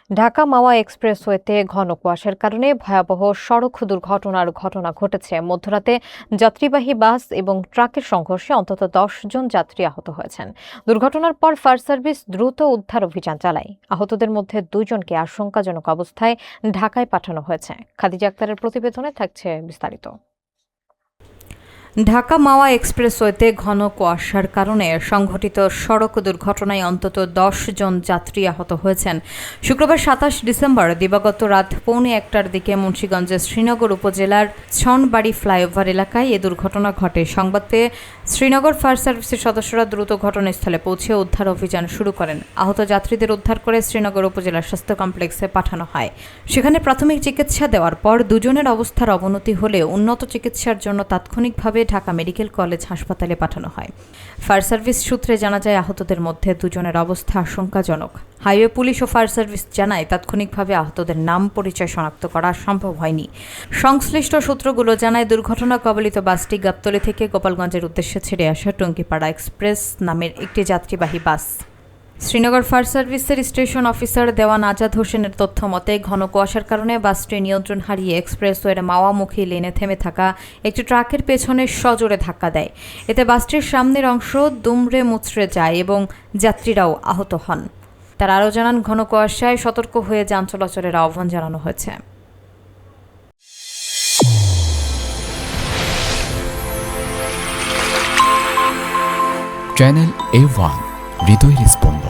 ঢাকা মাওয়া এক্সপ্রেসওয়েতে ঘন কুয়াশার কারণে ভয়াবহ সড়ক দুর্ঘটনার ঘটনা ঘটেছে। মধ্যরাতে যাত্রীবাহী বাস এবং ট্রাকের সংঘর্ষে অন্তত ১০ জন যাত্রী আহত হয়েছেন। দুর্ঘটনার পর ফায়ার সার্ভিস দ্রুত উদ্ধার অভিযান চালায়। আহতদের মধ্যে ২ জনকে আশঙ্কাজনক অবস্থায় ঢাকায় পাঠানো হয়েছে। খাদিজা আক্তারের প্রতিবেদনে থাকছে বিস্তারিত। ঢাকা মাওয়া এক্সপ্রেসওয়েতে ঘন কুয়াশার কারণে সংঘটিত সড়ক দুর্ঘটনায় অন্তত ১০ জন যাত্রী আহত হয়েছেন। শুক্রবার ২৭ ডিসেম্বর দিবাগত রাত ১:৩০টার দিকে মুন্সিগঞ্জের শ্রীনগর উপজেলার ছনবাড়ি ফ্লাইওভার এলাকায় এ দুর্ঘটনা ঘটে। সংবাদ পেয়ে শ্রীনগর ফায়ার সার্ভিসের সদস্যরা দ্রুত ঘটনাস্থলে পৌঁছে উদ্ধার অভিযান শুরু করেন। আহত যাত্রীদের উদ্ধার করে শ্রীনগর উপজেলা স্বাস্থ্য কমপ্লেক্সে পাঠানো হয়। সেখানে প্রাথমিক চিকিৎসা দেওয়ার পর দুজনের অবস্থার অবনতি হলে উন্নত চিকিৎসার জন্য তাৎক্ষণিকভাবে ঢাকা মেডিকেল কলেজ হাসপাতালে পাঠানো হয়। ফায়ার সার্ভিস সূত্রে জানা যায়, আহতদের মধ্যে ২ জনের অবস্থা আশঙ্কাজনক। হাইওয়ে পুলিশ ও ফায়ার সার্ভিস জানায়, তাৎক্ষণিকভাবে আহতদের নাম পরিচয় শনাক্ত করা সম্ভব হয়নি। সংশ্লিষ্ট সূত্রগুলো জানায়, দুর্ঘটনা কবলিত বাসটি গাবতলী থেকে গোপালগঞ্জের উদ্দেশ্যে ছেড়ে আসা টঙ্গীপাড়া এক্সপ্রেস নামের একটি যাত্রীবাহী বাস। শ্রীনগর ফায়ার সার্ভিসের স্টেশন অফিসার দেওয়ান আজাদ হোসেনের তথ্য মতে, ঘন কুয়াশার কারণে বাসটি নিয়ন্ত্রণ হারিয়ে এক্সপ্রেসওয়ের মাওয়ামুখী লেনে থেমে থাকা একটি ট্রাকের পেছনে সজোরে ধাক্কা দেয়। এতে বাসটির সামনের অংশ দুমড়ে মুচড়ে যায় এবং যাত্রীরাও আহত হন। তারা আরও জানান, ঘন কুয়াশায় সতর্ক হয়ে যান চলাচলের আহ্বান জানানো হয়েছে। চ্যানেল A1 হৃদয়ের স্পন্দন।